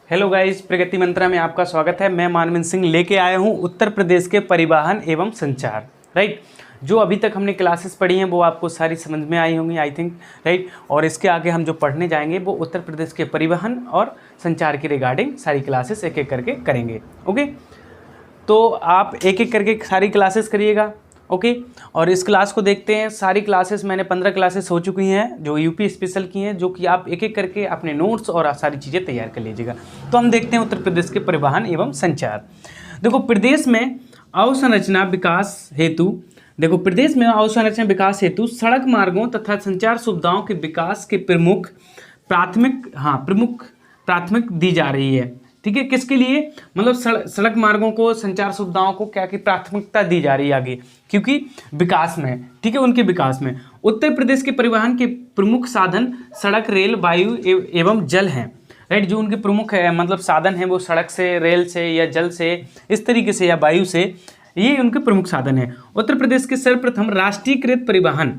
Hello guys, प्रगति मंत्रा में आपका स्वागत है। मैं मानविंद सिंह लेके आया हूँ उत्तर प्रदेश के परिवहन एवं संचार। राइट, जो अभी तक हमने क्लासेस पढ़ी हैं वो आपको सारी समझ में आई होंगी आई थिंक। राइट, और इसके आगे हम जो पढ़ने जाएंगे वो उत्तर प्रदेश के परिवहन और संचार के रिगार्डिंग सारी क्लासेस एक एक करके करेंगे। ओके, तो आप एक एक करके सारी क्लासेस करिएगा। ओके, और इस क्लास को देखते हैं। सारी क्लासेस मैंने 15 क्लासेस हो चुकी हैं जो यूपी स्पेशल की हैं, जो कि आप एक एक करके अपने नोट्स और सारी चीज़ें तैयार कर लीजिएगा। तो हम देखते हैं उत्तर प्रदेश के परिवहन एवं संचार। देखो, प्रदेश में अवसंरचना विकास हेतु सड़क मार्गों तथा संचार सुविधाओं के विकास के प्रमुख प्राथमिक दी जा रही है। ठीक है, किसके लिए? मतलब सड़क मार्गों को, संचार सुविधाओं को क्या की प्राथमिकता दी जा रही है आगे, क्योंकि विकास में, ठीक है, उनके विकास में। उत्तर प्रदेश के परिवहन के प्रमुख साधन सड़क, रेल, वायु एवं जल हैं। राइट, जो उनके प्रमुख है मतलब साधन हैं वो सड़क से, रेल से या जल से, इस तरीके से, या वायु से, ये उनके प्रमुख साधन हैं। उत्तर प्रदेश के सर्वप्रथम राष्ट्रीयकृत परिवहन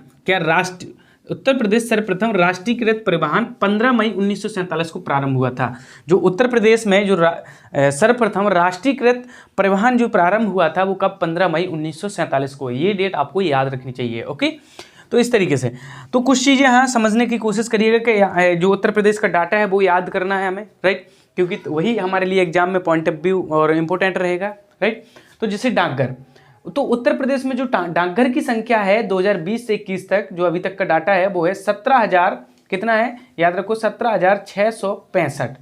उत्तर प्रदेश सर्वप्रथम राष्ट्रीयकृत परिवहन 15 मई 1947 को प्रारंभ हुआ था। जो उत्तर प्रदेश में जो सर्वप्रथम राष्ट्रीयकृत परिवहन जो प्रारंभ हुआ था वो कब? 15 मई 1947 को। ये डेट आपको याद रखनी चाहिए। ओके, तो इस तरीके से तो कुछ चीज़ें यहाँ समझने की कोशिश करिएगा कि जो उत्तर प्रदेश का डाटा है वो याद करना है हमें। राइट, क्योंकि वही हमारे लिए एग्जाम में पॉइंट ऑफ व्यू और इम्पोर्टेंट रहेगा। राइट, तो जैसे डाकघर, तो उत्तर प्रदेश में जो डाकघर की संख्या है 2020 से 21 तक, जो अभी तक का डाटा है वो है 17,000, कितना है याद रखो, 17,665।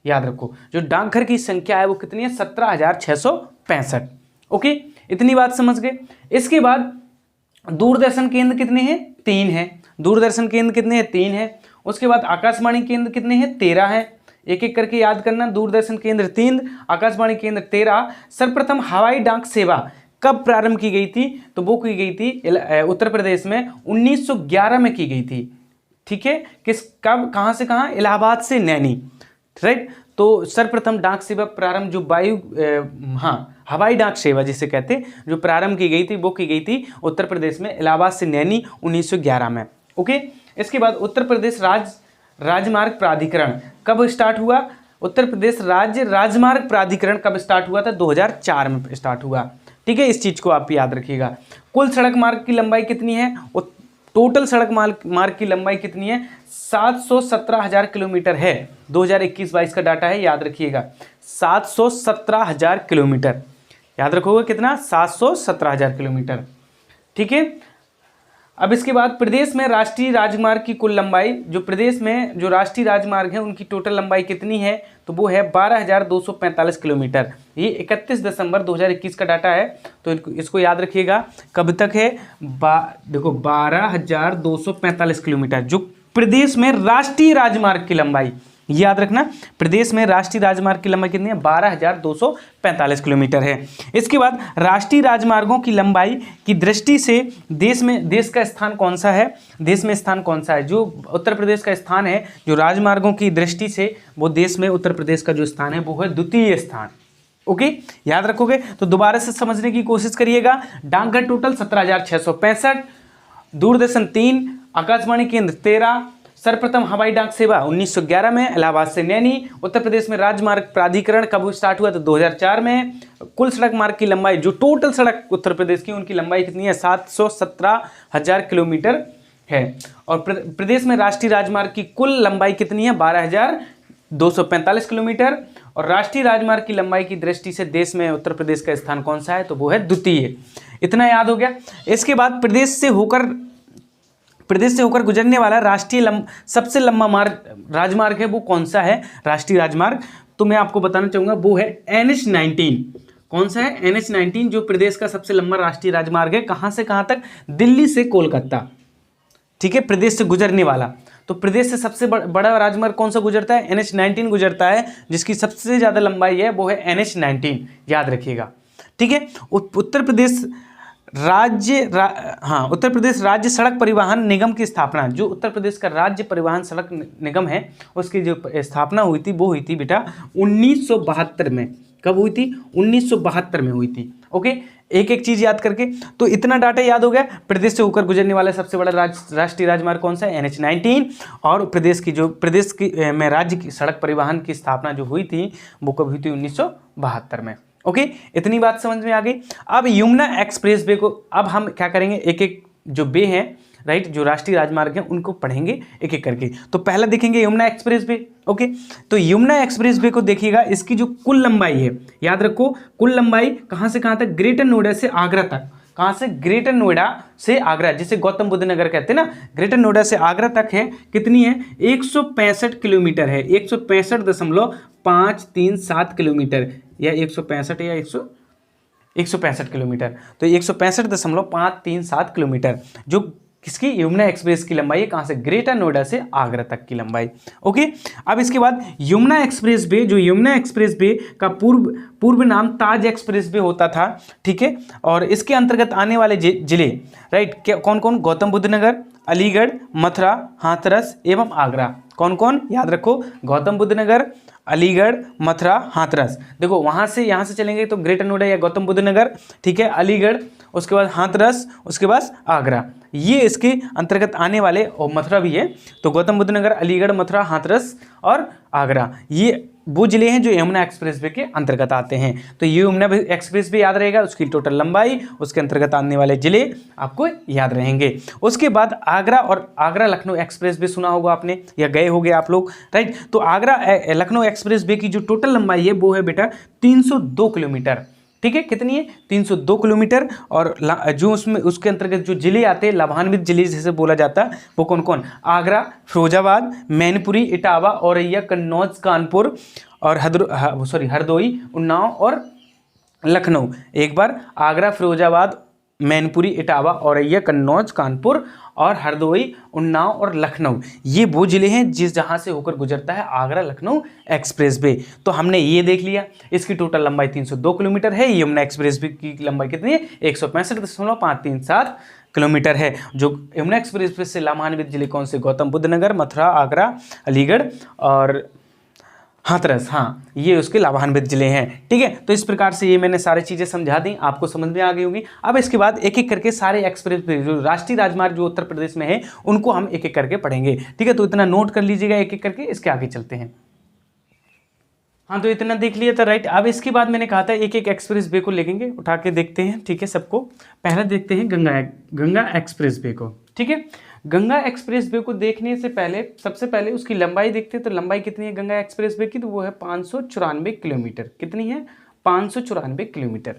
याद रखो, जो डाकघर की संख्या है वो कितनी है? 17,665। ओके, इतनी बात समझ गए। इसके बाद दूरदर्शन केंद्र कितने हैं? 3 है। दूरदर्शन केंद्र कितने हैं? 3 है। उसके बाद आकाशवाणी केंद्र कितने हैं? 13 है। एक एक करके याद करना। दूरदर्शन केंद्र 3, आकाशवाणी केंद्र 13। सर्वप्रथम हवाई डाक सेवा कब प्रारंभ की गई थी? तो वो की गई थी उत्तर प्रदेश में 1911 में की गई थी। ठीक है, कब, कहाँ से कहाँ? इलाहाबाद से नैनी। राइट, तो सर्वप्रथम डाक सेवा प्रारंभ जो हवाई डाक सेवा जिसे कहते हैं, जो प्रारंभ की गई थी वो की गई थी उत्तर प्रदेश में इलाहाबाद से नैनी 1911 में। ओके, इसके बाद उत्तर प्रदेश राजमार्ग प्राधिकरण कब स्टार्ट हुआ? उत्तर प्रदेश राज्य राजमार्ग प्राधिकरण कब स्टार्ट हुआ था? 2004 में स्टार्ट हुआ। ठीक है, इस चीज को आप याद रखिएगा। कुल सड़क मार्ग की लंबाई कितनी है? टोटल सड़क मार्ग की लंबाई कितनी है? 717,000 किलोमीटर है। 2021-22 का डाटा है, याद रखिएगा। 717,000 किलोमीटर, याद रखोगे कितना? 717,000 किलोमीटर। ठीक है, अब इसके बाद प्रदेश में राष्ट्रीय राजमार्ग की कुल लंबाई, जो प्रदेश में जो राष्ट्रीय राजमार्ग है उनकी टोटल लंबाई कितनी है? तो वो है 12,245 किलोमीटर। ये 31 दिसंबर 2021 का डाटा है, तो इसको याद रखिएगा। कब तक है? देखो, 12,245 किलोमीटर जो प्रदेश में राष्ट्रीय राजमार्ग की लंबाई, याद रखना। प्रदेश में राष्ट्रीय राजमार्ग की लंबाई कितनी है? 12,245 किलोमीटर है। इसके बाद राष्ट्रीय राजमार्गों की लंबाई की दृष्टि से देश का स्थान कौन सा है? देश में स्थान कौन सा है? जो उत्तर प्रदेश का स्थान है जो राजमार्गों की दृष्टि से, वो देश में उत्तर प्रदेश का जो स्थान है वो है द्वितीय स्थान। ओके, याद रखोगे तो दोबारा से समझने की कोशिश करिएगा। डाकघर टोटल 17,665, दूरदर्शन 3, आकाशवाणी केंद्र 13, सर्वप्रथम हवाई डाक सेवा 1911 में इलाहाबाद से नैनी। उत्तर प्रदेश में राजमार्ग प्राधिकरण कब स्टार्ट हुआ? तो 2004 में। कुल सड़क मार्ग की लंबाई, जो टोटल सड़क उत्तर प्रदेश की, उनकी लंबाई कितनी है? 717,000 किलोमीटर है। और प्रदेश में राष्ट्रीय राजमार्ग की कुल लंबाई कितनी है? 12,245 किलोमीटर। और राष्ट्रीय राजमार्ग की लंबाई की दृष्टि से देश में उत्तर प्रदेश का स्थान कौन सा है? तो वो है द्वितीय। इतना याद हो गया। इसके बाद प्रदेश से होकर गुजरने वाला सबसे लंबा राजमार्ग है वो कौन सा है? राष्ट्रीय राजमार्ग, तो मैं आपको बताना चाहूंगा वो है NH-19। कौन सा है? NH-19 जो प्रदेश का सबसे लंबा राष्ट्रीय राजमार्ग है। कहां से कहां तक? दिल्ली से कोलकाता। ठीक है, प्रदेश से गुजरने वाला। तो प्रदेश से सबसे बड़ा राजमार्ग कौन सा गुजरता है? NH-19 गुजरता है, जिसकी सबसे ज्यादा लंबाई है वो है NH-19, याद रखिएगा। ठीक है, उत्तर प्रदेश राज्य सड़क परिवहन निगम की स्थापना, जो उत्तर प्रदेश का राज्य परिवहन सड़क निगम है उसकी जो स्थापना हुई थी वो हुई थी बेटा 1972 में। कब हुई थी? 1972 में हुई थी। ओके, एक एक चीज याद करके, तो इतना डाटा याद हो गया। प्रदेश से होकर गुजरने वाला सबसे बड़ा राष्ट्रीय राजमार्ग कौन सा है? NH-19। और प्रदेश की में राज्य की सड़क परिवहन की स्थापना जो हुई थी वो कब हुई थी? 1972 में। ओके, इतनी बात समझ में आ गई। अब यमुना एक्सप्रेस वे को अब हम क्या करेंगे, एक एक जो वे हैं, राइट, जो राष्ट्रीय राजमार्ग हैं उनको पढ़ेंगे एक एक करके। तो पहला देखेंगे यमुना एक्सप्रेस वे। ओके, तो यमुना एक्सप्रेस वे को देखिएगा, इसकी जो कुल लंबाई है, याद रखो, कुल लंबाई कहाँ से कहाँ तक? ग्रेटर नोएडा से आगरा तक। कहाँ से? ग्रेटर नोएडा से आगरा, जिसे गौतम बुद्ध नगर कहते हैं ना, ग्रेटर नोएडा से आगरा तक है। कितनी है? 165 किलोमीटर है। 165.537 किलोमीटर, या 165 या 165 किलोमीटर। तो 165.537 किलोमीटर जो किसकी? यमुना एक्सप्रेस की लंबाई है। कहाँ से? ग्रेटर नोएडा से आगरा तक की लंबाई। ओके, अब इसके बाद यमुना एक्सप्रेस वे, जो यमुना एक्सप्रेस वे का पूर्व नाम ताज एक्सप्रेस वे होता था, ठीक है। और इसके अंतर्गत आने वाले जिले, राइट, क्या कौन कौन? गौतम बुद्ध नगर, अलीगढ़, मथुरा, हाथरस एवं आगरा। कौन कौन? याद रखो, गौतम बुद्ध नगर, अलीगढ़, मथुरा, हाथरस। देखो वहां से यहाँ से चलेंगे तो ग्रेटर नोएडा या गौतम बुद्ध नगर, ठीक है, अलीगढ़, उसके बाद हाथरस, उसके बाद आगरा, ये इसके अंतर्गत आने वाले, और मथुरा भी है। तो गौतम बुद्ध नगर, अलीगढ़, मथुरा, हाथरस और आगरा, ये वो जिले हैं जो यमुना एक्सप्रेस वे के अंतर्गत आते हैं। तो ये यमुना एक्सप्रेस वे याद रहेगा, उसकी टोटल लंबाई, उसके अंतर्गत आने वाले जिले आपको याद रहेंगे। उसके बाद आगरा और आगरा लखनऊ एक्सप्रेस वे सुना होगा आपने, या गए होंगे आप लोग, राइट। तो आगरा लखनऊ एक्सप्रेस वे की जो टोटल लंबाई है वो है बेटा 302 किलोमीटर, ठीक है। कितनी है? 302 किलोमीटर। और जो उसमें उसके अंतर्गत जो जिले आते हैं, लाभान्वित जिले जैसे बोला जाता है, वो कौन कौन? आगरा, फिरोजाबाद, मैनपुरी, इटावा, औरैया, कन्नौज, कानपुर और हरदोई, उन्नाव और लखनऊ। एक बार, आगरा, फिरोजाबाद, मैनपुरी, इटावा, औरैया, कन्नौज, कानपुर और हरदोई, उन्नाव और लखनऊ, ये वो जिले हैं जहां से होकर गुजरता है आगरा लखनऊ एक्सप्रेस वे। तो हमने ये देख लिया, इसकी टोटल लंबाई 302 किलोमीटर है। यमुना एक्सप्रेस वे की लंबाई कितनी है? 165.537 किलोमीटर है। जो यमुना एक्सप्रेस वे से लाभान्वित जिले कौन से? गौतम बुद्ध नगर, मथुरा, आगरा, अलीगढ़ और हाथरस, हाँ, ये उसके लाभान्वित जिले हैं, ठीक है। तो इस प्रकार से ये मैंने सारी चीज़ें समझा दी, आपको समझ में आ गई होंगी। अब इसके बाद एक एक करके सारे एक्सप्रेस वे, जो राष्ट्रीय राजमार्ग जो उत्तर प्रदेश में है, उनको हम एक एक करके पढ़ेंगे, ठीक है। तो इतना नोट कर लीजिएगा एक एक करके, इसके आगे चलते हैं। हाँ, तो इतना देख लिया था, राइट। अब इसके बाद मैंने कहा था एक एक एक्सप्रेस वे को लेंगे, उठा के देखते हैं, ठीक है। सबको पहला देखते हैं गंगा एक्सप्रेस वे को, ठीक है। गंगा एक्सप्रेस वे को देखने से पहले सबसे पहले उसकी लंबाई देखते हैं। तो लंबाई कितनी है गंगा एक्सप्रेस वे की? तो वो है 594 किलोमीटर। कितनी है? 594 किलोमीटर।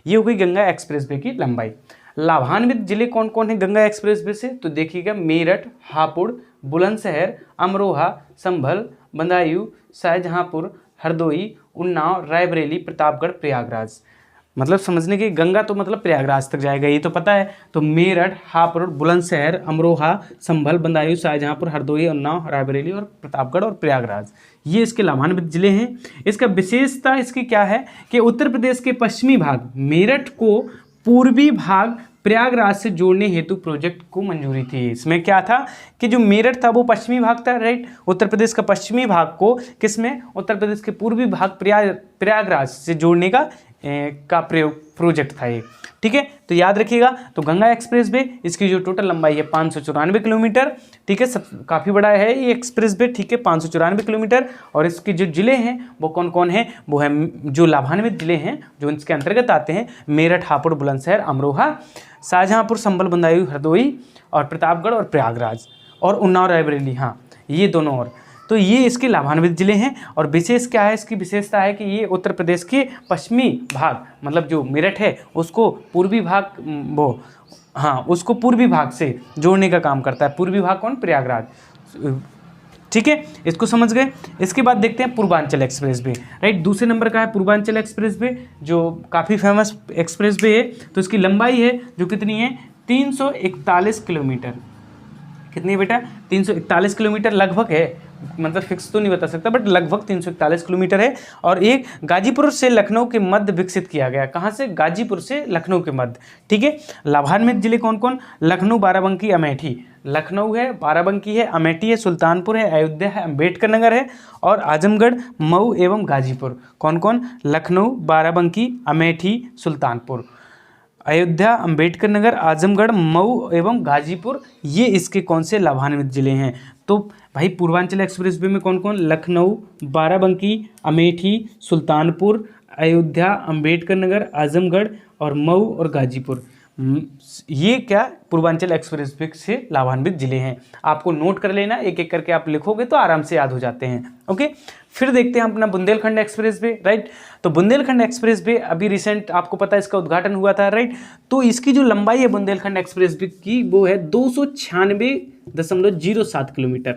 ये हो गई गंगा एक्सप्रेस वे की लंबाई। लाभान्वित जिले कौन कौन है गंगा एक्सप्रेस वे से? तो देखिएगा, मेरठ, हापुड़, बुलंदशहर, अमरोहा, संभल, बदायूं, शाहजहांपुर, हरदोई, उन्नाव, रायबरेली, प्रतापगढ़, प्रयागराज। मतलब समझने की, गंगा तो मतलब प्रयागराज तक जाएगा, ये तो पता है। तो मेरठ, हापुड़, बुलंदशहर, अमरोहा, संभल, बदायूं, शाहजहांपुर, हरदोई, उन्नाव, रायबरेली और प्रतापगढ़ और प्रयागराज, ये इसके लाभान्वित जिले हैं। इसका विशेषता इसकी क्या है कि उत्तर प्रदेश के पश्चिमी भाग मेरठ को पूर्वी भाग प्रयागराज से जोड़ने हेतु प्रोजेक्ट को मंजूरी थी। इसमें क्या था कि जो मेरठ था वो पश्चिमी भाग था, राइट। उत्तर प्रदेश का पश्चिमी भाग को किसमें? उत्तर प्रदेश के पूर्वी भाग प्रयागराज से जोड़ने का प्रोजेक्ट था ये, ठीक है। तो याद रखिएगा। तो गंगा एक्सप्रेस वे, इसकी जो टोटल लंबाई है 594 किलोमीटर, ठीक है। सब काफ़ी बड़ा है ये एक्सप्रेस वे, ठीक है, 594 किलोमीटर। और इसके जो जिले हैं वो कौन कौन हैं? वो है जो लाभान्वित जिले हैं जो इसके अंतर्गत आते हैं, मेरठ, हापुड़, बुलंदशहर, अमरोहा, शाहजहांपुर, संभल, बदायूं, हरदोई और प्रतापगढ़ और प्रयागराज और उन्नाव, रायबरेली, हाँ, ये दोनों। और तो ये इसके लाभान्वित जिले हैं। और विशेष क्या है इसकी? विशेषता है कि ये उत्तर प्रदेश के पश्चिमी भाग, मतलब जो मेरठ है उसको पूर्वी भाग उसको पूर्वी भाग से जोड़ने का काम करता है। पूर्वी भाग कौन? प्रयागराज, ठीक है। इसको समझ गए। इसके बाद देखते हैं पूर्वांचल एक्सप्रेस वे, राइट। दूसरे नंबर का है पूर्वांचल एक्सप्रेस वे, जो काफ़ी फेमस एक्सप्रेस वे है। तो इसकी लंबाई है जो कितनी है? 341 किलोमीटर। कितनी है बेटा? 341 किलोमीटर लगभग है, मतलब फिक्स तो नहीं बता सकता, बट लगभग 341 किलोमीटर है। और एक गाजीपुर से लखनऊ के मध्य विकसित किया गया। कहाँ से? गाजीपुर से लखनऊ के मध्य, ठीक है। लाभान्वित जिले कौन कौन? लखनऊ, बाराबंकी, अमेठी। लखनऊ है, बाराबंकी है, अमेठी है, सुल्तानपुर है, अयोध्या है, अंबेडकर नगर है और आजमगढ़, मऊ एवं गाजीपुर। कौन कौन? लखनऊ, बाराबंकी, अमेठी, सुल्तानपुर, अयोध्या, अंबेडकर नगर, आजमगढ़, मऊ एवं गाजीपुर, ये इसके कौन से लाभान्वित जिले हैं। तो भाई पूर्वांचल एक्सप्रेस वे में कौन कौन? लखनऊ, बाराबंकी, अमेठी, सुल्तानपुर, अयोध्या, अंबेडकर नगर, आजमगढ़ और मऊ और गाजीपुर, ये क्या पूर्वांचल एक्सप्रेस वे से लाभान्वित जिले हैं। आपको नोट कर लेना, एक एक करके आप लिखोगे तो आराम से याद हो जाते हैं। ओके, फिर देखते हैं अपना बुंदेलखंड एक्सप्रेस वे, राइट। तो बुंदेलखंड एक्सप्रेस वे अभी रिसेंट आपको पता है इसका उद्घाटन हुआ था, राइट। तो इसकी जो लंबाई है बुंदेलखंड एक्सप्रेस वे की वो है 296.07 किलोमीटर,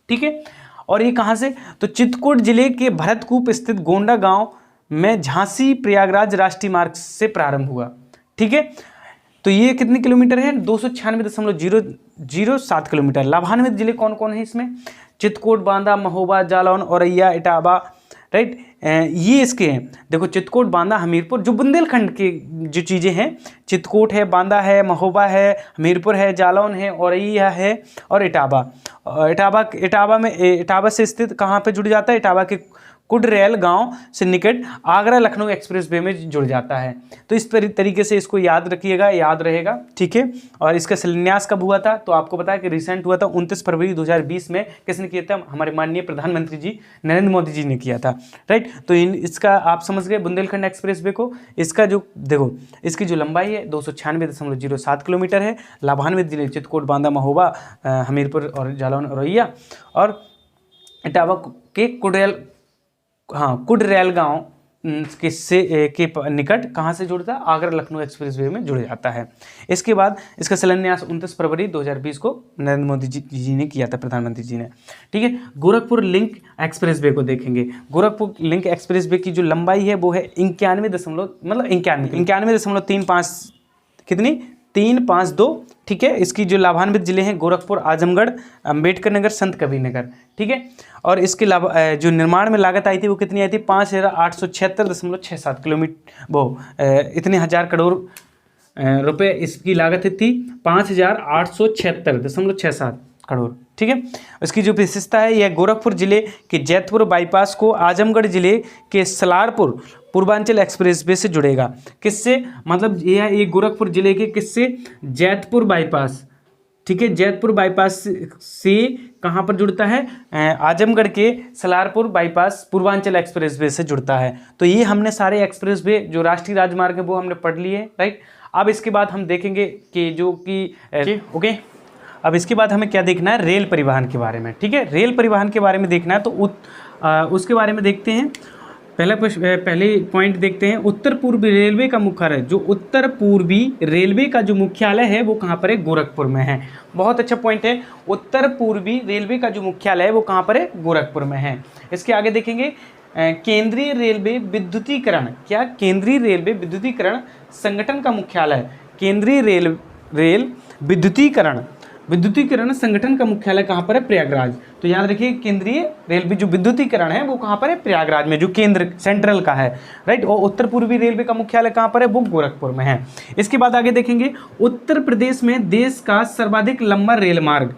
ठीक है। और ये कहाँ से? तो चित्रकूट जिले के भरतकूप स्थित गोंडा गांव में झांसी प्रयागराज राष्ट्रीय मार्ग से प्रारंभ हुआ, ठीक है। तो ये कितने किलोमीटर है? 296.007 किलोमीटर। लाभान्वित जिले कौन कौन है इसमें? चित्रकूट, बांदा, महोबा, जालौन, औरैया, इटावा, राइट। ये इसके हैं। देखो चित्रकूट, बांदा, हमीरपुर, जो बुंदेलखंड के जो चीज़ें हैं, चित्रकूट है, बांदा है, महोबा है, हमीरपुर है, जालौन है, औरैया है और इटावा। इटावा से स्थित कहाँ पे जुड़ जाता है? इटावा के कुडरेल गांव से निकट आगरा लखनऊ एक्सप्रेस वे में जुड़ जाता है। तो इस तरीके से इसको याद रखिएगा, याद रहेगा, ठीक है। और इसका शिलान्यास कब हुआ था? तो आपको पता है कि रिसेंट हुआ था 29 फरवरी 2020 में। किसने किया था? हमारे माननीय प्रधानमंत्री जी नरेंद्र मोदी जी ने किया था, राइट। तो इसका आप समझ गए बुंदेलखंड एक्सप्रेस वे को। इसका जो देखो इसकी जो लंबाई है 296.07 किलोमीटर है। लाभान्वित जिले चित्रकूट, बांदा, महोबा, हमीरपुर और जालौन, औरैया और इटावा के कुडरेल गांव के निकट कहाँ से जुड़ता है? आगरा लखनऊ एक्सप्रेस वे में जुड़ जाता है। इसके बाद इसका शिलान्यास 29 फरवरी 2020 को नरेंद्र मोदी जी ने किया था, प्रधानमंत्री जी ने, ठीक है। गोरखपुर लिंक एक्सप्रेस वे को देखेंगे। गोरखपुर लिंक एक्सप्रेस वे की जो लंबाई है वो है 91.35 कितनी? 352, ठीक है। इसकी जो लाभान्वित जिले हैं गोरखपुर, आजमगढ़, अंबेडकर नगर, संत कबीर नगर, ठीक है। और इसके जो निर्माण में लागत आई थी वो कितनी आई थी? 5,876.67 किलोमीटर, वो इतने हजार करोड़ रुपए इसकी लागत थी। 5,876.67 करोड़, ठीक है। इसकी जो विशेषता है यह गोरखपुर जिले के जैतपुर बाईपास को आजमगढ़ जिले के सलारपुर पूर्वांचल एक्सप्रेस वे से जुड़ेगा। किससे? मतलब यह एक गोरखपुर जिले के किससे? जैतपुर बाईपास, ठीक है। जैतपुर बाईपास से कहाँ पर जुड़ता है? आजमगढ़ के Salarpur bypass Purvanchal express way से जुड़ता है। तो ये हमने सारे एक्सप्रेस वे जो राष्ट्रीय राजमार्ग है वो हमने पढ़ लिए, राइट। अब इसके बाद हम देखेंगे कि ओके, अब इसके बाद हमें क्या देखना है? रेल परिवहन के बारे में, ठीक है। रेल परिवहन के बारे में देखना है तो उसके बारे में देखते हैं। पहले पॉइंट देखते हैं। उत्तर पूर्वी रेलवे का मुख्यालय, जो उत्तर पूर्वी रेलवे का जो मुख्यालय है वो कहाँ पर है? गोरखपुर में है। बहुत अच्छा पॉइंट है। उत्तर पूर्वी रेलवे का जो मुख्यालय है वो कहाँ पर है? गोरखपुर में है। इसके आगे देखेंगे केंद्रीय रेलवे विद्युतीकरण, क्या? केंद्रीय रेलवे विद्युतीकरण संगठन का मुख्यालय, केंद्रीय रेल विद्युतीकरण संगठन का मुख्यालय कहाँ पर है? प्रयागराज। तो याद रखिए केंद्रीय रेलवे जो विद्युतीकरण है वो कहाँ पर है? प्रयागराज में, जो केंद्र सेंट्रल का है, राइट। और उत्तर पूर्वी रेलवे का मुख्यालय कहाँ पर है? वो गोरखपुर में है। इसके बाद आगे देखेंगे उत्तर प्रदेश में देश का सर्वाधिक लंबा रेल मार्ग,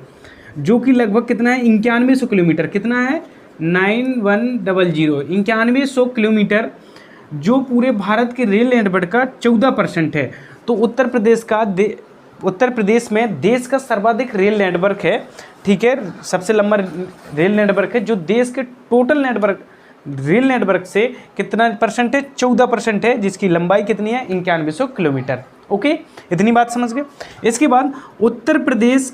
जो कि लगभग कितना है? 9100 किलोमीटर। कितना है? 9100 किलोमीटर, जो पूरे भारत के रेल नेटवर्क का 14% है। तो उत्तर प्रदेश में देश का सर्वाधिक रेल नेटवर्क है, ठीक है। सबसे लंबा रेल नेटवर्क है जो देश के टोटल रेल नेटवर्क से कितना परसेंट है? 14% है, जिसकी लंबाई कितनी है? 9100 किलोमीटर। ओके, इतनी बात समझ गए। इसके बाद उत्तर प्रदेश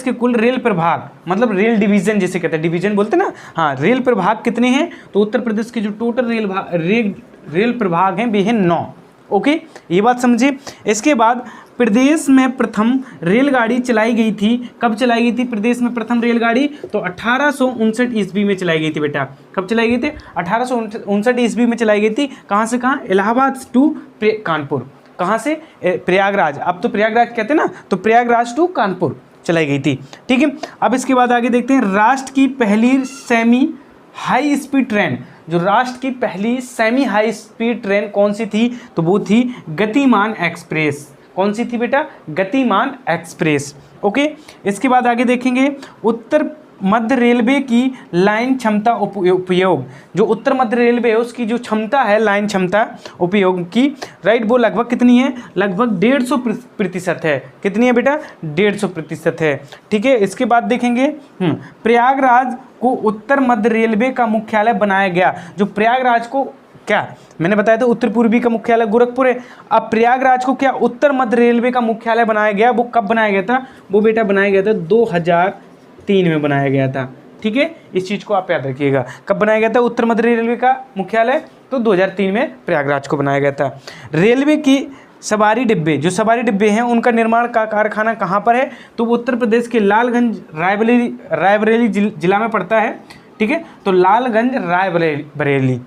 के कुल रेल प्रभाग, मतलब रेल डिवीजन जिसे कहते हैं, डिवीजन बोलते हैं ना, हाँ, रेल प्रभाग कितने हैं? तो उत्तर प्रदेश के जो टोटल रेल प्रभाग हैं वे हैं 9। ओके, ये बात समझिए। इसके बाद प्रदेश में प्रथम रेलगाड़ी चलाई गई थी। कब चलाई गई थी प्रदेश में प्रथम रेलगाड़ी? तो 1859 ईस्वी में चलाई गई थी बेटा। कब चलाई गई थी? 1859 ईस्वी में चलाई गई थी। कहाँ से कहाँ? इलाहाबाद टू कानपुर। कहाँ से? प्रयागराज। अब तो प्रयागराज कहते हैं ना, तो प्रयागराज टू कानपुर चलाई गई थी, ठीक है। अब इसके बाद आगे देखते हैं राष्ट्र की पहली सेमी हाई स्पीड ट्रेन। जो राष्ट्र की पहली सेमी हाई स्पीड ट्रेन कौन सी थी? तो वो थी गतिमान एक्सप्रेस। कौन सी थी बेटा? गतिमान एक्सप्रेस। ओके, इसके बाद आगे देखेंगे उत्तर मध्य रेलवे की लाइन क्षमता उपयोग। जो उत्तर मध्य रेलवे है उसकी जो क्षमता है, लाइन क्षमता उपयोग की, राइट, वो लगभग कितनी है? लगभग 150% है। कितनी है बेटा? 150% है। ठीक है, इसके बाद देखेंगे प्रयागराज को उत्तर मध्य रेलवे का मुख्यालय बनाया गया। जो प्रयागराज को, क्या मैंने बताया था उत्तर पूर्वी का मुख्यालय गोरखपुर है, अब प्रयागराज को क्या उत्तर मध्य रेलवे का मुख्यालय बनाया गया। वो कब बनाया गया था? वो बेटा बनाया गया था 2003 में बनाया गया था। ठीक है, इस चीज़ को आप याद रखिएगा। कब बनाया गया था उत्तर मध्य रेलवे का मुख्यालय? तो 2003 में प्रयागराज को बनाया गया था। रेलवे की सवारी डिब्बे, जो सवारी डिब्बे हैं उनका निर्माण का कारखाना कहाँ पर है? तो वो उत्तर प्रदेश के लालगंज रायबरेली जिला में पड़ता है। ठीक है, तो लालगंज रायबरेली,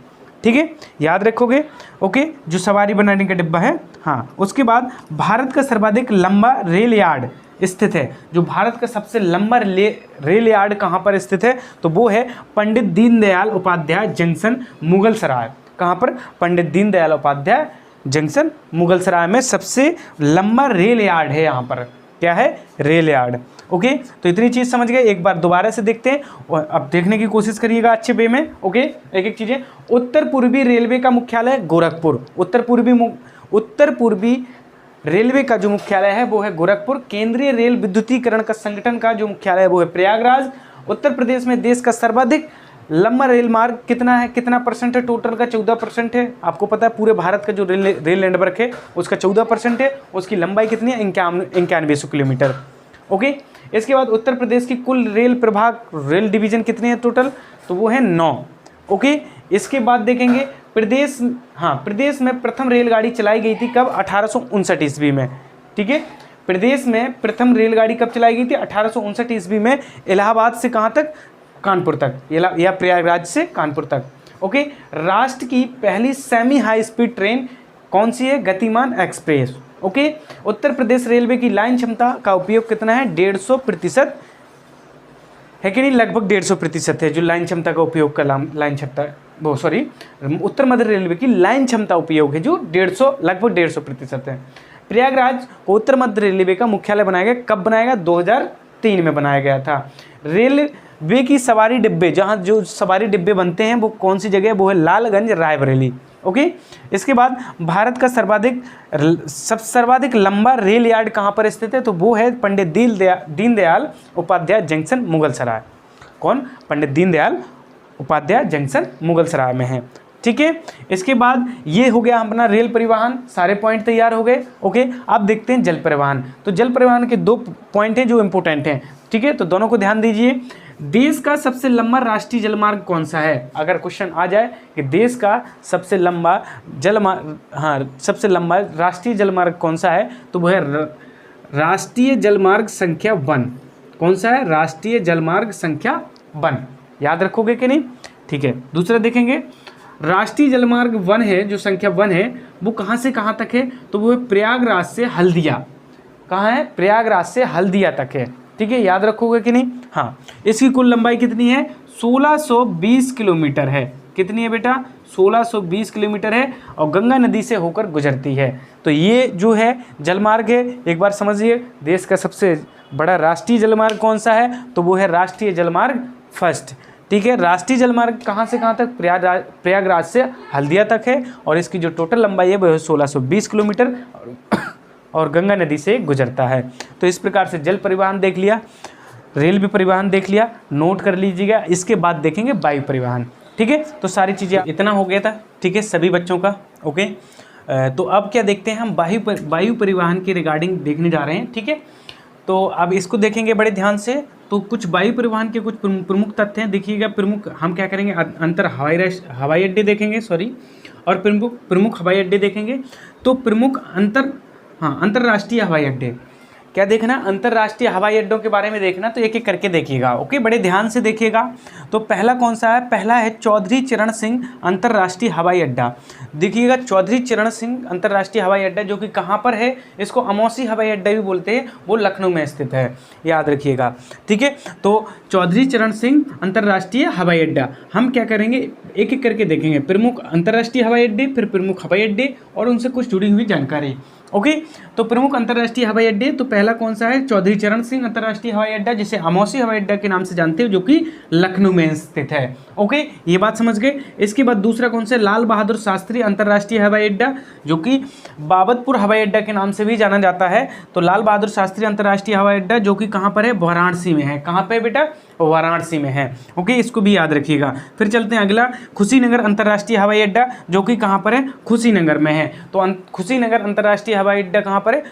ठीक है, याद रखोगे। ओके, जो सवारी बनाने का डिब्बा है। हाँ, उसके बाद भारत का सर्वाधिक लंबा रेल यार्ड स्थित है। जो भारत का सबसे लंबा रेल यार्ड कहाँ पर स्थित है? तो वो है पंडित दीनदयाल उपाध्याय जंक्शन, मुगल सराय। कहाँ पर? पंडित दीनदयाल उपाध्याय जंक्शन, मुगल सराय में सबसे लंबा रेल यार्ड है। यहाँ पर क्या है? Rail yard. ओके, तो इतनी चीज़ समझ गए। एक बार दोबारा से देखते हैं और अब देखने की कोशिश करिएगा अच्छे वे में। ओके, एक एक चीज़ें। उत्तर पूर्वी रेलवे का मुख्यालय गोरखपुर। उत्तर पूर्वी रेलवे का जो मुख्यालय है वो है गोरखपुर। केंद्रीय रेल विद्युतीकरण का संगठन का जो मुख्यालय है वो है प्रयागराज। उत्तर प्रदेश में देश का सर्वाधिक लंबा रेल मार्ग कितना है? कितना परसेंट है? टोटल का 14% है। आपको पता है पूरे भारत का जो रेल नेटवर्क है उसका 14% है। उसकी लंबाई कितनी है? 9100 किलोमीटर। ओके, इसके बाद उत्तर प्रदेश की कुल रेल प्रभाग, रेल डिवीजन कितने हैं टोटल? तो वो है 9। ओके, इसके बाद देखेंगे प्रदेश में प्रथम रेलगाड़ी चलाई गई थी कब? 1859 ईस्वी में। ठीक है, प्रदेश में प्रथम रेलगाड़ी कब चलाई गई थी? 1859 ईस्वी में। इलाहाबाद से कहाँ तक? कानपुर तक, या प्रयागराज से कानपुर तक। ओके, राष्ट्र की पहली सेमी हाई स्पीड ट्रेन कौन सी है? गतिमान express. Okay, Uttar Pradesh railway की लाइन क्षमता का उपयोग कितना है? 150% है कि नहीं? लगभग 150% है जो लाइन क्षमता का उपयोग का लाइन क्षमता, वो सॉरी, उत्तर मध्य रेलवे की लाइन क्षमता उपयोग है जो लगभग 150% है। प्रयागराज को उत्तर मध्य रेलवे का मुख्यालय बनाया गया। कब बनाया गया? 2003 में बनाया गया था। रेलवे की सवारी डिब्बे, जहाँ जो सवारी डिब्बे बनते हैं वो कौन सी जगह है? वो है लालगंज रायबरेली। ओके, इसके बाद भारत का सर्वाधिक लंबा रेल यार्ड कहाँ पर स्थित है? तो वो है पंडित दीनदयाल उपाध्याय जंक्शन, मुगल सराय। कौन? पंडित दीनदयाल उपाध्याय जंक्शन, मुगल सराय में है। ठीक है, इसके बाद ये हो गया अपना रेल परिवहन, सारे पॉइंट तैयार हो गए। ओके, अब देखते हैं जल परिवहन। तो जल परिवहन के 2 पॉइंट हैं जो इंपॉर्टेंट हैं। ठीक है, तो दोनों को ध्यान दीजिए। देश का सबसे लंबा राष्ट्रीय जलमार्ग कौन सा है? अगर क्वेश्चन आ जाए कि देश का सबसे लंबा सबसे लंबा राष्ट्रीय जलमार्ग कौन सा है, तो वह है राष्ट्रीय जलमार्ग संख्या 1। कौन सा है? राष्ट्रीय जलमार्ग संख्या 1। याद रखोगे कि नहीं? ठीक है, दूसरा देखेंगे। राष्ट्रीय जलमार्ग 1 है, जो संख्या 1 है, वो कहाँ से कहाँ तक है? तो वो प्रयागराज से हल्दिया। कहाँ है? प्रयागराज से हल्दिया तक है। ठीक है, याद रखोगे कि नहीं? हाँ, इसकी कुल लंबाई कितनी है? 1620 किलोमीटर है। कितनी है बेटा? 1620 किलोमीटर है और गंगा नदी से होकर गुजरती है। तो ये जो है जलमार्ग है, एक बार समझिए। देश का सबसे बड़ा राष्ट्रीय जलमार्ग कौन सा है? तो वो है राष्ट्रीय जलमार्ग 1। ठीक है, राष्ट्रीय जलमार्ग कहाँ से कहाँ तक? प्रयागराज से हल्दिया तक है और इसकी जो टोटल लंबाई है वो है 1620 किलोमीटर और गंगा नदी से गुजरता है। तो इस प्रकार से जल परिवहन देख लिया, रेलवे परिवहन देख लिया, नोट कर लीजिएगा। इसके बाद देखेंगे वायु परिवहन। ठीक है, तो सारी चीज़ें, इतना हो गया था। ठीक है, सभी बच्चों का। ओके, तो अब क्या देखते हैं हम? वायु परिवहन के रिगार्डिंग देखने जा रहे हैं। ठीक है, तो अब इसको देखेंगे बड़े ध्यान से। तो कुछ वायु परिवहन के कुछ प्रमुख तथ्य हैं, देखिएगा। प्रमुख हम क्या करेंगे? अंतर हवाई अड्डे देखेंगे, और प्रमुख हवाई अड्डे देखेंगे। तो प्रमुख अंतर्राष्ट्रीय हवाई अड्डे क्या देखना? अंतर्राष्ट्रीय हवाई अड्डों के बारे में देखना। तो एक एक करके देखिएगा। ओके, बड़े ध्यान से देखिएगा। तो पहला कौन सा है? पहला है चौधरी चरण सिंह अंतर्राष्ट्रीय हवाई अड्डा। देखिएगा, चौधरी चरण सिंह अंतर्राष्ट्रीय हवाई अड्डा, जो कि कहाँ पर है? इसको अमौसी हवाई अड्डा भी बोलते हैं, वो लखनऊ में स्थित है। याद रखिएगा। ठीक है, तो चौधरी चरण सिंह अंतर्राष्ट्रीय हवाई अड्डा हम क्या करेंगे? एक एक करके देखेंगे। प्रमुख अंतर्राष्ट्रीय हवाई अड्डे, फिर प्रमुख हवाई अड्डे और उनसे कुछ जुड़ी हुई जानकारी। ओके। तो प्रमुख अंतर्राष्ट्रीय हवाई अड्डे, तो पहला कौन सा है, चौधरी चरण सिंह अंतर्राष्ट्रीय हवाई अड्डा, जिसे अमौसी हवाई अड्डा के नाम से जानते हो, जो कि लखनऊ में स्थित है। ओके, ये बात समझ गए। इसके बाद दूसरा कौन सा, लाल बहादुर शास्त्री अंतर्राष्ट्रीय हवाई अड्डा, जो कि बाबतपुर हवाई अड्डा के नाम से भी जाना जाता है। तो लाल बहादुर शास्त्री अंतर्राष्ट्रीय हवाई अड्डा जो कि कहाँ पर है, वाराणसी में है। कहाँ पे बेटा, वाराणसी में है। ओके, इसको भी याद रखिएगा। फिर चलते हैं अगला, खुशीनगर अंतर्राष्ट्रीय हवाई अड्डा, जो कि कहाँ पर है, खुशीनगर में है। तो खुशीनगर अंतर्राष्ट्रीय हवाई अड्डा कहाँ पर है,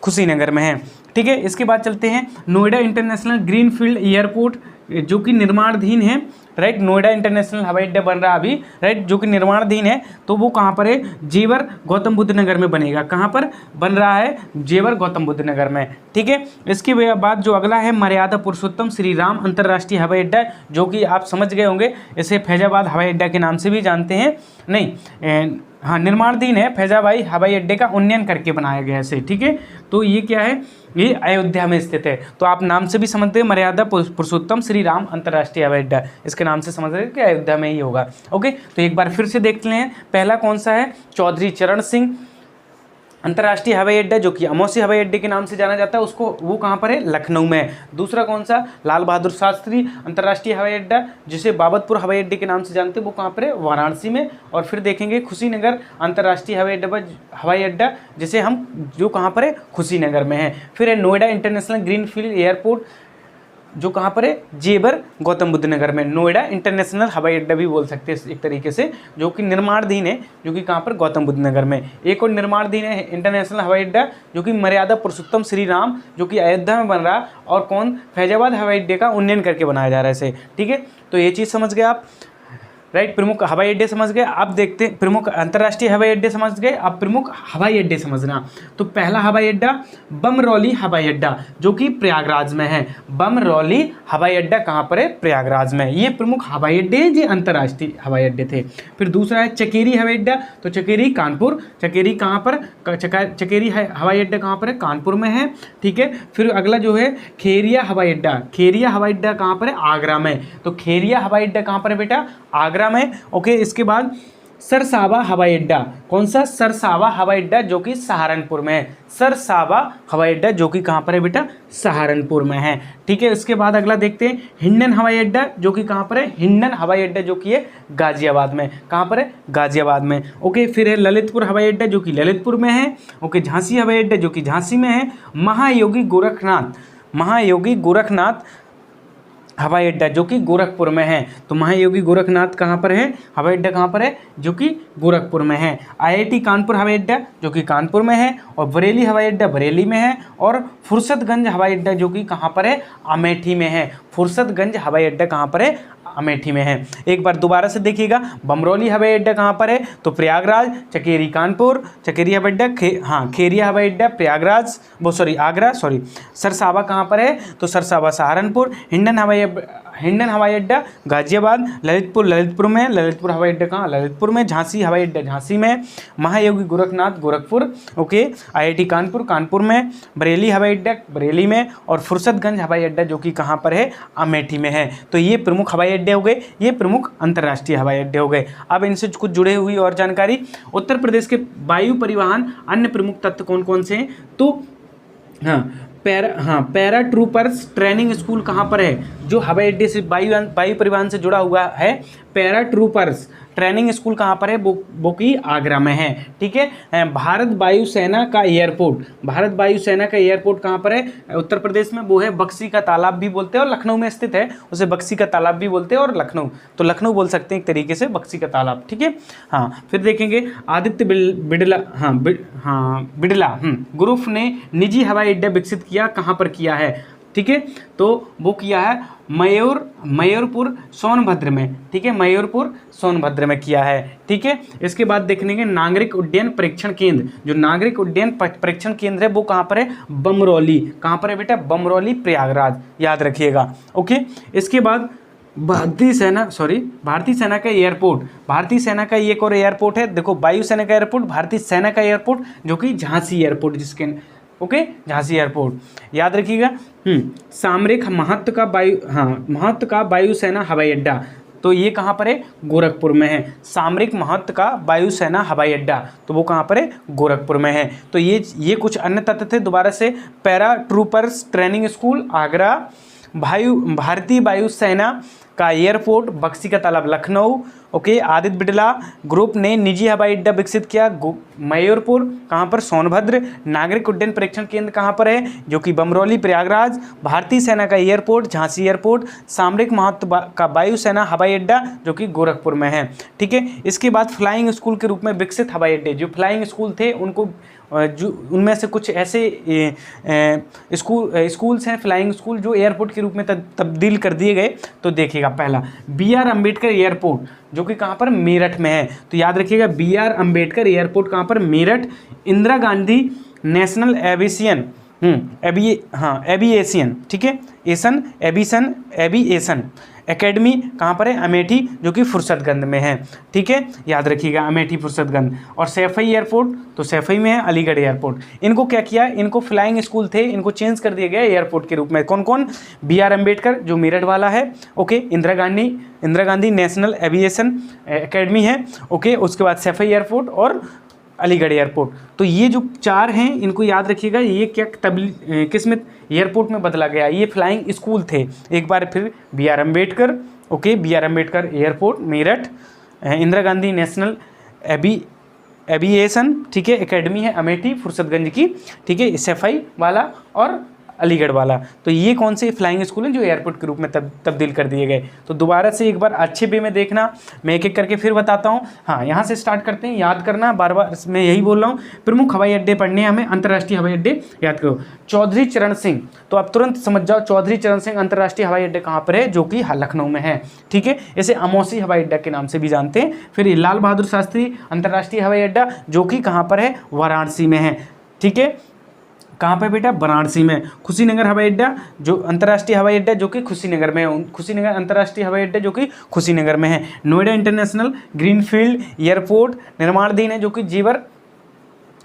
खुशीनगर में है। ठीक है, इसके बाद चलते हैं नोएडा इंटरनेशनल ग्रीनफील्ड एयरपोर्ट, जो कि निर्माणाधीन है। राइट, नोएडा इंटरनेशनल हवाई अड्डा बन रहा है अभी, राइट, जो कि निर्माणाधीन है। तो वो कहाँ पर है, जेवर गौतम बुद्ध नगर में बनेगा। कहाँ पर बन रहा है, जेवर गौतम बुद्ध नगर में। ठीक है, इसके बाद जो अगला है, मर्यादा पुरुषोत्तम श्री राम अंतर्राष्ट्रीय हवाई अड्डा, जो कि आप समझ गए होंगे, इसे फैजाबाद हवाई अड्डा के नाम से भी जानते हैं। नहीं, हाँ, निर्माणाधीन है, फैजाबाई हवाई अड्डे का उन्नयन करके बनाया गया है इसे। ठीक है, तो ये क्या है, ये अयोध्या में स्थित है। तो आप नाम से भी समझते हैं, मर्यादा पुरुषोत्तम श्री राम अंतर्राष्ट्रीय हवाई अड्डा, इसके नाम से समझ रहे हैं कि अयोध्या में ही होगा। ओके, तो एक बार फिर से देख लें, पहला कौन सा है, चौधरी चरण सिंह अंतर्राष्ट्रीय हवाई अड्डा, जो कि अमौसी हवाई अड्डे के नाम से जाना जाता है, उसको वो कहाँ पर है, लखनऊ में। दूसरा कौन सा, लाल बहादुर शास्त्री अंतर्राष्ट्रीय हवाई अड्डा, जिसे बाबतपुर हवाई अड्डे के नाम से जानते हैं, वो कहाँ पर है, वाराणसी में। और फिर देखेंगे खुशीनगर अंतर्राष्ट्रीय हवाई अड्डा, जिसे हम जो कहाँ पर है, खुशीनगर में है। फिर है नोएडा इंटरनेशनल ग्रीनफील्ड एयरपोर्ट, जो कहाँ पर है, जेवर गौतम बुद्ध नगर में। नोएडा इंटरनेशनल हवाई अड्डा भी बोल सकते हैं एक तरीके से, जो कि निर्माणाधीन है, जो कि कहाँ पर, गौतम बुद्ध नगर में। एक और निर्माणाधीन है इंटरनेशनल हवाई अड्डा, जो कि मर्यादा पुरुषोत्तम श्री राम, जो कि अयोध्या में बन रहा, और कौन, फैजाबाद हवाई अड्डे का उन्नयन करके बनाया जा रहा है इसे। ठीक है, तो ये चीज़ समझ गए आप। राइट, प्रमुख हवाई अड्डे समझ गए। अब देखते हैं, प्रमुख अंतर्राष्ट्रीय हवाई अड्डे समझ गए, अब प्रमुख हवाई अड्डे समझना। तो पहला हवाई अड्डा बमरौली हवाई अड्डा, जो कि प्रयागराज में है। बमरौली हवाई अड्डा कहाँ पर है, प्रयागराज में। ये प्रमुख हवाई अड्डे हैं, जो अंतर्राष्ट्रीय हवाई अड्डे थे। फिर दूसरा है चकेरी हवाई अड्डा, तो चकेरी कानपुर, चकेरी कहाँ पर, चकेरी हवाई अड्डा कहाँ पर है, कानपुर में है। ठीक है, फिर अगला जो है खेरिया हवाई अड्डा, खेरिया हवाई अड्डा कहाँ पर है, आगरा में। तो खेरिया हवाई अड्डा कहाँ पर है बेटा, आगरा में। ओके, इसके बाद सरसावा हवाई अड्डा, कौन सा, सरसावा हवाई अड्डा, जो कि सहारनपुर में है। सरसावा हवाई अड्डा, जो कि कहाँ पर है बेटा, सहारनपुर में है। ठीक है, इसके बाद अगला देखते हैं हिंडन हवाई अड्डा, जो कि कहाँ पर है, हिंडन हवाई अड्डा, जो कि है गाजियाबाद में। कहाँ पर है, गाजियाबाद में। ओके, फिर है ललितपुर हवाई अड्डा, जो कि ललितपुर में है। ओके, झांसी हवाई अड्डा, जो कि झांसी में है। महायोगी गोरखनाथ हवाई अड्डा, जो कि गोरखपुर में है। तो महायोगी गोरखनाथ कहाँ पर है, हवाई अड्डा कहाँ पर है, जो कि गोरखपुर में है। IIT कानपुर हवाई अड्डा, जो कि कानपुर में है। और बरेली हवाई अड्डा बरेली में है। और फुर्सतगंज हवाई अड्डा, जो कि कहाँ पर है, अमेठी में है। फुर्सतगंज हवाई अड्डा कहाँ पर है, अमेठी में है। एक बार दोबारा से देखिएगा, बमरौली हवाई अड्डा कहाँ पर है, तो प्रयागराज। चकेरी कानपुर, चकेरी हवाई अड्डा खेरिया हवाई अड्डा प्रयागराज, आगरा। सरसावा कहाँ पर है, तो सरसावा सहारनपुर। हिंडन हवाई अड्डा गाजियाबाद। ललितपुर में, ललितपुर हवाई अड्डा कहाँ, ललितपुर में। झांसी हवाई अड्डा झांसी में। महायोगी गोरखनाथ गोरखपुर। ओके, IIT कानपुर में। बरेली हवाई अड्डा बरेली में। और फुर्सतगंज हवाई अड्डा, जो कि कहाँ पर है, अमेठी में है। तो ये प्रमुख हवाई अड्डे हो गए, ये प्रमुख अंतर्राष्ट्रीय हवाई अड्डे हो गए। अब इनसे कुछ जुड़े हुई और जानकारी, उत्तर प्रदेश के वायु परिवहन अन्य प्रमुख तत्व कौन कौन से हैं, तो पैरा ट्रूपर्स ट्रेनिंग स्कूल कहाँ पर है, जो हवाई अड्डे से वायु परिवहन से जुड़ा हुआ है। पैरा ट्रूपर्स ट्रेनिंग स्कूल कहाँ पर है, वो की आगरा में है। ठीक है, भारत वायुसेना का एयरपोर्ट कहाँ पर है, उत्तर प्रदेश में, वो है बक्सी का तालाब भी बोलते हैं, और लखनऊ में स्थित है, उसे बक्सी का तालाब भी बोलते हैं। और लखनऊ, तो लखनऊ बोल सकते हैं एक तरीके से, बक्सी का तालाब। ठीक है, फिर देखेंगे आदित्य बिड़ला ग्रुप ने निजी हवाई अड्डा विकसित किया, कहाँ पर किया है। ठीक है, तो वो किया है मयूरपुर सोनभद्र में। ठीक है, मयूरपुर सोनभद्र में किया है। ठीक है, इसके बाद देखने के नागरिक उड्डयन परीक्षण केंद्र, जो नागरिक उड्डयन परीक्षण केंद्र है, वो कहाँ पर है, बमरौली। कहाँ पर है बेटा, बमरौली प्रयागराज, याद रखिएगा। ओके, इसके बाद भारतीय सेना का एयरपोर्ट, भारतीय सेना का एक और एयरपोर्ट है, देखो, वायुसेना का एयरपोर्ट, भारतीय सेना का एयरपोर्ट, जो कि झांसी एयरपोर्ट, जिसके ओके, झांसी एयरपोर्ट, याद रखिएगा। सामरिक महत्व का वायुसेना हवाई अड्डा, तो ये कहाँ पर है, गोरखपुर में है। सामरिक महत्व का वायुसेना हवाई अड्डा, तो वो कहाँ पर है, गोरखपुर में है। तो ये कुछ अन्य तथ्य थे। दोबारा से, para troopers training school Agra, भारतीय वायुसेना का एयरपोर्ट बक्सी का तालाब लखनऊ, ओके। आदित्य बिड़ला ग्रुप ने निजी हवाई अड्डा विकसित किया मयूरपुर, कहाँ पर, सोनभद्र। नागरिक उड्डयन परीक्षण केंद्र कहाँ पर है, जो कि बमरौली प्रयागराज। भारतीय सेना का एयरपोर्ट झांसी एयरपोर्ट। सामरिक महत्व का वायुसेना हवाई अड्डा जो कि गोरखपुर में है, ठीक है। इसके बाद फ्लाइंग स्कूल के रूप में विकसित हवाई अड्डे, जो फ्लाइंग स्कूल थे उनको जो उनमें से कुछ ऐसे स्कूल्स हैं फ्लाइंग स्कूल जो एयरपोर्ट के रूप में तब्दील कर दिए गए। तो देखिएगा, पहला BR अम्बेडकर एयरपोर्ट जो कि कहाँ पर, मेरठ में है। तो याद रखिएगा, BR अम्बेडकर एयरपोर्ट कहाँ पर, मेरठ। इंदिरा गांधी नेशनल एविएशन, ठीक है, एविएशन एकेडमी कहाँ पर है, अमेठी, जो कि फुर्सतगंज में है, ठीक है। याद रखिएगा, अमेठी फुर्सतगंज। और सैफई एयरपोर्ट, तो सैफई में है। अलीगढ़ एयरपोर्ट। इनको क्या किया, इनको फ्लाइंग स्कूल थे, इनको चेंज कर दिया गया एयरपोर्ट के रूप में। कौन कौन, BR अम्बेडकर जो मेरठ वाला है, okay. Indira Gandhi national aviation academy है, ओके। उसके बाद सैफई एयरपोर्ट और अलीगढ़ एयरपोर्ट। तो ये जो 4 हैं इनको याद रखिएगा। ये क्या किस में, एयरपोर्ट में बदला गया, ये फ्लाइंग स्कूल थे। एक बार फिर, BR Ambedkar, okay, BR Ambedkar airport Meerut. Indira Gandhi national aviation, ठीक है, एकेडमी है अमेठी फुर्सतगंज की, ठीक है, सैफई वाला और अलीगढ़ वाला। तो ये कौन से फ्लाइंग स्कूल हैं जो एयरपोर्ट के रूप में तब्दील कर दिए गए। तो दोबारा से एक बार अच्छे वे में देखना, मैं एक एक करके फिर बताता हूँ। हाँ, यहाँ से स्टार्ट करते हैं, याद करना, बार बार मैं यही बोल रहा हूँ। प्रमुख हवाई अड्डे पढ़ने हैं हमें, अंतर्राष्ट्रीय हवाई अड्डे याद करो। चौधरी चरण सिंह, तो आप तुरंत समझ जाओ चौधरी चरण सिंह अंतर्राष्ट्रीय हवाई अड्डे कहाँ पर है, जो कि लखनऊ में है, ठीक है। इसे अमौसी हवाई अड्डा के नाम से भी जानते हैं। फिर लाल बहादुर शास्त्री अंतर्राष्ट्रीय हवाई अड्डा, जो कि कहाँ पर है, वाराणसी में है, ठीक है। कहाँ पे बेटा, वाराणसी में। कुशीनगर हवाई अड्डा, जो अंतर्राष्ट्रीय हवाई अड्डा, जो कि कुशीनगर में है। कुशीनगर अंतर्राष्ट्रीय हवाई अड्डा जो कि कुशीनगर में है। नोएडा इंटरनेशनल ग्रीनफील्ड एयरपोर्ट निर्माणाधीन है, जो कि जेवर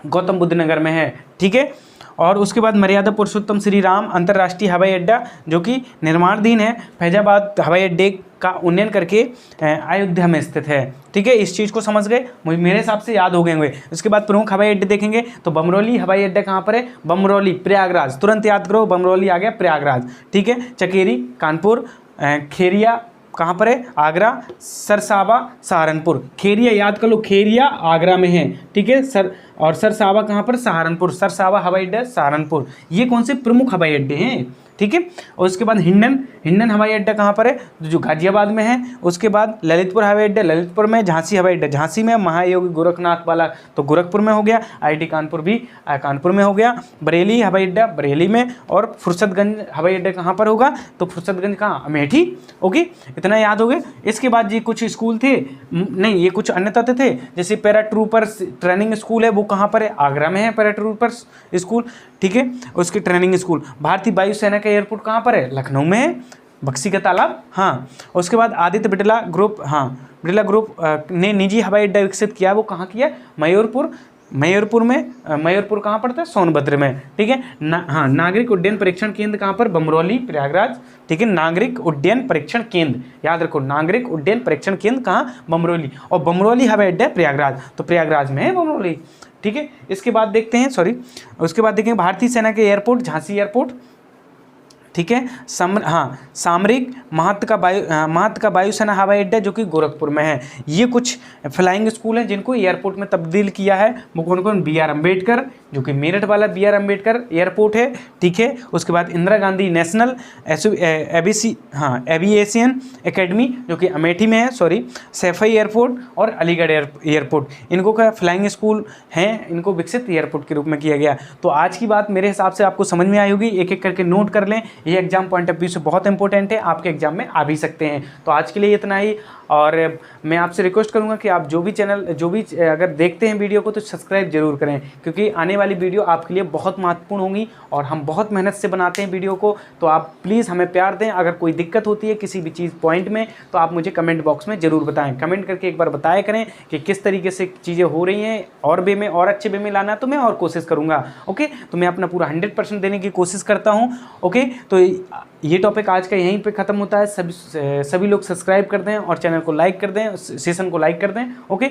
गौतम बुद्ध नगर में है, ठीक है। और उसके बाद मर्यादा पुरुषोत्तम श्री राम अंतर्राष्ट्रीय हवाई अड्डा, जो कि निर्माणाधीन है। फैजाबाद हवाई अड्डे का उन्नयन करके अयोध्या में स्थित है, ठीक है। इस चीज़ को समझ गए, मेरे हिसाब से याद हो गए होंगे। उसके बाद प्रमुख हवाई अड्डे देखेंगे तो बमरौली हवाई अड्डा कहाँ पर है, बमरौली प्रयागराज, तुरंत याद करो, बमरौली आ गया प्रयागराज, ठीक है। चकेरी कानपुर, खेरिया कहाँ पर है, आगरा। सरसावा सहारनपुर, खेरिया याद कर लो, खेरिया आगरा में है, ठीक है। और सरसावा कहाँ पर, सहारनपुर, सरसावा हवाई अड्डा सहारनपुर। ये कौन से प्रमुख हवाई अड्डे हैं, ठीक है। और उसके बाद हिंडन हवाई अड्डा कहाँ पर है, जो गाजियाबाद में है। उसके बाद ललितपुर हवाई अड्डा, ललितपुर में। झांसी हवाई अड्डा, झांसी में। महायोगी गोरखनाथ वाला तो गोरखपुर में हो गया। IIT कानपुर भी कानपुर में हो गया। बरेली हवाई अड्डा बरेली में। और फुर्सतगंज हवाई अड्डा कहाँ पर होगा, तो फुर्सतगंज कहाँ, अमेठी, ओके। इतना याद हो गया। इसके बाद ये कुछ स्कूल थे, नहीं ये कुछ अन्य तथ्य थे, जैसे पैरा ट्रूपर्स ट्रेनिंग स्कूल है, वो कहाँ पर है, आगरा में है पैरा ट्रूपर्स स्कूल, ठीक है। उसकी ट्रेनिंग स्कूल। भारतीय वायुसेना का एयरपोर्ट कहाँ पर है, लखनऊ में है, बक्सी का तालाब, हाँ। उसके बाद आदित्य बिड़ला ग्रुप, हाँ, बिड़ला ग्रुप ने निजी हवाई अड्डा विकसित किया, वो कहाँ किया, मयूरपुर में। मयूरपुर कहाँ पड़ता है, सोनभद्र में, ठीक है। हाँ, नागरिक उड्डयन परीक्षण केंद्र कहाँ पर, बमरौली प्रयागराज, ठीक है। नागरिक उड्डयन परीक्षण केंद्र याद रखो, नागरिक उड्डयन परीक्षण केंद्र कहाँ, बमरौली। और बमरौली हवाई अड्डा प्रयागराज, तो प्रयागराज में है बमरौली, ठीक है। इसके बाद देखते हैं, उसके बाद देखेंगे भारतीय सेना के एयरपोर्ट, झांसी एयरपोर्ट, ठीक है। सामरिक महत्व का वायुसेना हवाई अड्डा, जो कि गोरखपुर में है। ये कुछ फ्लाइंग स्कूल हैं जिनको एयरपोर्ट में तब्दील किया है। वो कौन कौन, BR अम्बेडकर, जो कि मेरठ वाला BR अम्बेडकर एयरपोर्ट है, ठीक है। उसके बाद Indira Gandhi national aviation academy, जो कि अमेठी में है, सैफई एयरपोर्ट और अलीगढ़ एयरपोर्ट। इनको क्या फ्लाइंग स्कूल हैं, इनको विकसित एयरपोर्ट के रूप में किया गया। तो आज की बात मेरे हिसाब से आपको समझ में आई होगी, एक एक करके नोट कर लें। ये एग्जाम पॉइंट ऑफ व्यू से बहुत इंपॉर्टेंट है, आपके एग्जाम में आ भी सकते हैं। तो आज के लिए इतना ही। और मैं आपसे रिक्वेस्ट करूँगा कि आप जो भी अगर देखते हैं वीडियो को तो सब्सक्राइब जरूर करें, क्योंकि आने वाली वीडियो आपके लिए बहुत महत्वपूर्ण होंगी और हम बहुत मेहनत से बनाते हैं वीडियो को। तो आप प्लीज़ हमें प्यार दें। अगर कोई दिक्कत होती है किसी भी चीज़ पॉइंट में तो आप मुझे कमेंट बॉक्स में ज़रूर बताएं। कमेंट करके एक बार बताया करें कि किस तरीके से चीज़ें हो रही हैं, और वे में और अच्छे वे में लाना तो मैं और कोशिश करूँगा। ओके, तो मैं अपना पूरा 100% देने की कोशिश करता हूँ। ओके, तो ये टॉपिक आज का यहीं पे ख़त्म होता है। सभी लोग सब्सक्राइब कर दें और चैनल को लाइक कर दें, सेशन को लाइक कर दें। ओके।